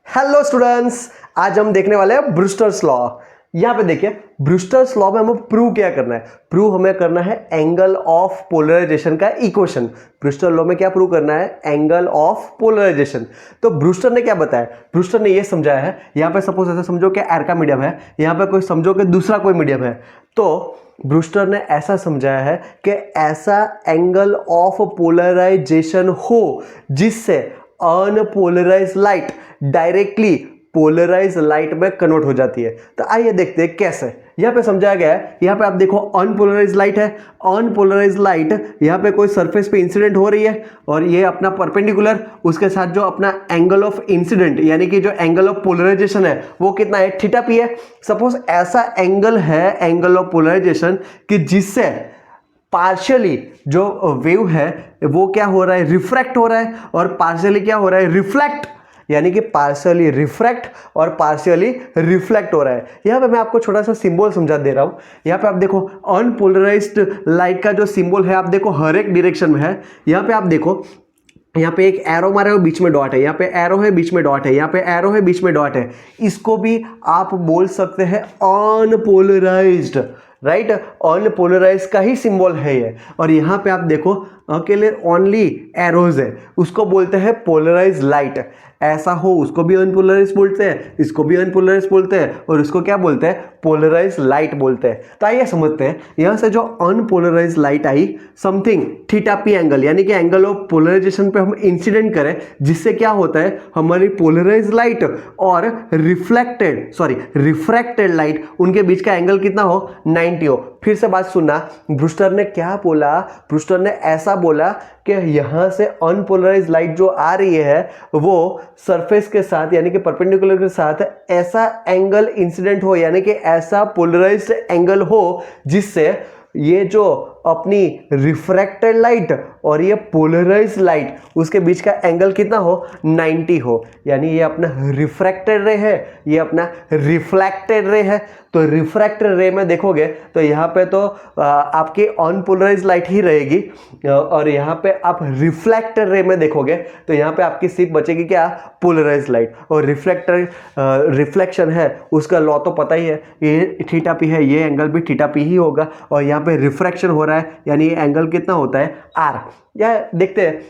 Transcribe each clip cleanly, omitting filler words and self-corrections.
Hello students, आज हम देखने वाले हैं ब्रूस्टर्स लॉ। यहां पे देखिए, ब्रूस्टर्स लॉ में हमें प्रूव क्या करना है। प्रूव हमें करना है एंगल ऑफ पोलराइजेशन का इक्वेशन। ब्रूस्टर लॉ में क्या प्रूव करना है? Angle of polarisation. तो ब्रूस्टर ने क्या बताया? ब्रूस्टर ने ये समझाया है, यहां पे सपोज ऐसे समझो कि एयर का मीडियम है, यहां पे कोई समझो कि दूसरा कोई मीडियम है, तो ब्रूस्टर ने ऐसा समझाया है कि ऐसा एंगल ऑफ पोलराइजेशन हो जिससे unpolarise light directly polarise light में कन्वर्ट हो जाती है। तो आइए देखते हैं कैसे। यहां पे समझाया गया है, यहां पे आप देखो अनपोलराइज लाइट है। अनपोलराइज लाइट यहां पे कोई सरफेस पे इंसिडेंट हो रही है और ये अपना परपेंडिकुलर, उसके साथ जो अपना एंगल ऑफ इंसिडेंट यानी कि जो एंगल ऑफ पोलराइजेशन है वो कितना है? थीटा पी है। सपोज ऐसा एंगल है, एंगल ऑफ पोलराइजेशन, कि जिससे पार्शियली जो वेव है वो क्या हो रहा है? रिफ्रैक्ट हो रहा है, और पार्शियली क्या हो रहा है? रिफ्लेक्ट, यानी कि पार्शियली रिफ्रैक्ट और पार्शियली रिफ्लेक्ट हो रहा है। यहां पे मैं आपको छोटा सा सिंबल समझा दे रहा हूं। यहां पे आप देखो अनपोलराइज्ड लाइट का जो सिंबल है, आप देखो हर एक डायरेक्शन में है। यहां पे आप देखो, यहाँ पे एक एरो मारा है, बीच में डॉट है, यहाँ पे एरो है, बीच में डॉट है, यहाँ पे एरो है, बीच में डॉट है। इसको भी आप बोल सकते हैं अनपोलराइज्ड, राइट? अनपोलराइज का ही सिंबल है ये। और यहाँ पे आप देखो अकेले ओनली एरोज है, उसको बोलते हैं पोलराइज लाइट। ऐसा हो उसको भी अनपोलराइज बोलते हैं, इसको भी अनपोलराइज बोलते हैं, और उसको क्या बोलते हैं? पोलराइज लाइट बोलते हैं। तो आइए समझते हैं, यहां से जो अनपोलराइज लाइट आई, समथिंग थीटा पी एंगल, यानी कि एंगल ऑफ पोलराइजेशन पे हम इंसिडेंट करें, जिससे क्या होता है? हमारी पोलराइज लाइट और रिफ्रैक्टेड लाइट, उनके बीच का एंगल कितना हो? 90 हो। फिर से बात सुनना, ब्रूस्टर ने क्या बोला? ब्रूस्टर ने ऐसा बोला कि यहां से अनपोलराइज लाइट जो आ रही है वो सरफेस के साथ यानी कि परपेंडिकुलर के साथ ऐसा एंगल इंसिडेंट हो, यानी कि ऐसा पोलराइज्ड एंगल हो जिससे ये जो अपनी रिफ्रैक्टेड लाइट और ये पोलराइज्ड लाइट, उसके बीच का एंगल कितना हो? 90 हो। यानी ये अपना रिफ्रैक्टेड रे है, ये अपना रिफ्लेक्टेड रे है। तो रिफ्रैक्टेड रे में देखोगे तो यहाँ पे तो आपकी अनपोलराइज्ड लाइट ही रहेगी, और यहाँ पे आप रिफ्लेक्टेड रे में देखोगे तो यहाँ पे आपकी सिर्फ बचेगी क्या? Polarised light. और रिफ्लेक्शन है उसका लॉ तो पता ही है, ये थीटा पी है, ये एंगल भी थीटा पी ही होगा। और यहाँ पे रिफ्रैक्शन हो रहा है, यानी ये एंगल कितना होता है? आर। यह देखते हैं,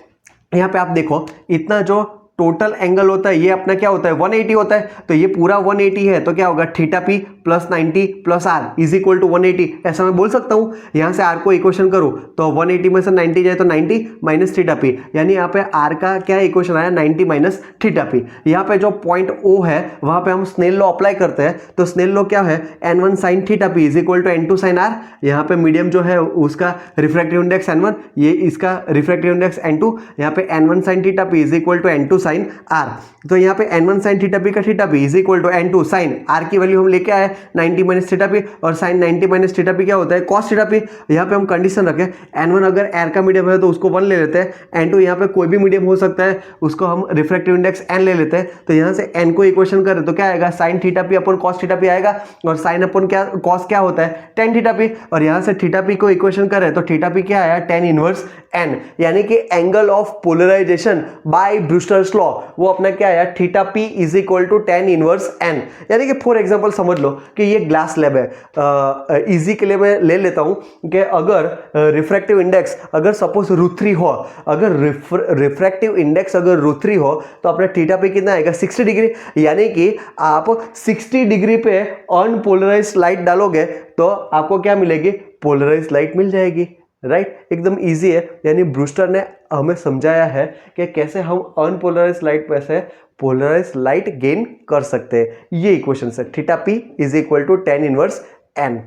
यहाँ पे आप देखो इतना जो टोटल एंगल होता है ये अपना क्या होता है? 180 होता है। तो ये पूरा 180 है, तो क्या होगा? Theta P plus 90 plus R is equal to 180। ऐसा मैं बोल सकता हूं। यहां से आर को इक्वेशन करूं तो 180 में से 90 जाए तो 90 माइनस थीटा पी, यानी यहाँ पे आर का क्या इक्वेशन आया? 90 माइनस थीटा पी। यहाँ पे जो पॉइंट ओ है वहां पे हम स्नेल लॉ अप्लाई करते हैं। तो स्नेल लॉ क्या है? n1 sine theta P is equal to n2 sine R. यहाँ पे मीडियम जो है उसका रिफ्रैक्टिव इंडेक्स n1, ये इसका रिफ्रैक्टिव इंडेक्स n2। यहाँ पे n1 sine theta P is equal to n2 sine R. तो यहाँ पे n1 साइन थीटा पी का theta P is equal to n2 sine R की वैल्यू हम लेके आए 90 माइनस थीटा पी, और साइन 90 माइनस थीटा पी क्या होता है? Cos theta P. यहाँ पे हम कंडीशन रखें, n1 अगर एयर का मीडियम है तो उसको 1 ले लेते हैं, n2 यहाँ पे कोई भी मीडियम हो सकता है, उसको हम रिफ्रैक्टिव इंडेक्स n ले लेते हैं। तो यहाँ से n को इक्वेशन करें तो क्या आएगा? साइन थीटा पी अपन कॉस थीटा पी आएगा, और साइन अपन क्या कॉस क्या होता है? Tan theta P. और यहाँ से थीटा पी को इक्वेशन करें तो थीटा पी क्या आया? टेन इनवर्स n, यानी कि angle of polarization by Brewster's law वो अपना क्या आया? Theta P is equal to tan inverse n। यानी कि फॉर एग्जांपल समझ लो कि ये ग्लास स्लैब है, इजी के लिए मैं ले लेता हूं कि अगर रिफ्रैक्टिव इंडेक्स अगर सपोज √3 हो, अगर रिफ्रैक्टिव इंडेक्स अगर √3 हो तो अपना थीटा पी कितना आएगा? 60 डिग्री। यानी कि आप 60 डिग्री पे अनपोलराइज्ड लाइट डालोगे तो आपको क्या मिलेगी? पोलराइज्ड लाइट मिल जाएगी, राइट? एकदम इजी है। यानी ब्रूस्टर ने हमें समझाया है कि कैसे हम अनपोलराइज्ड लाइट पे से पोलराइज्ड लाइट गेन कर सकते हैं। ये इक्वेशन है, theta P is equal to tan inverse n।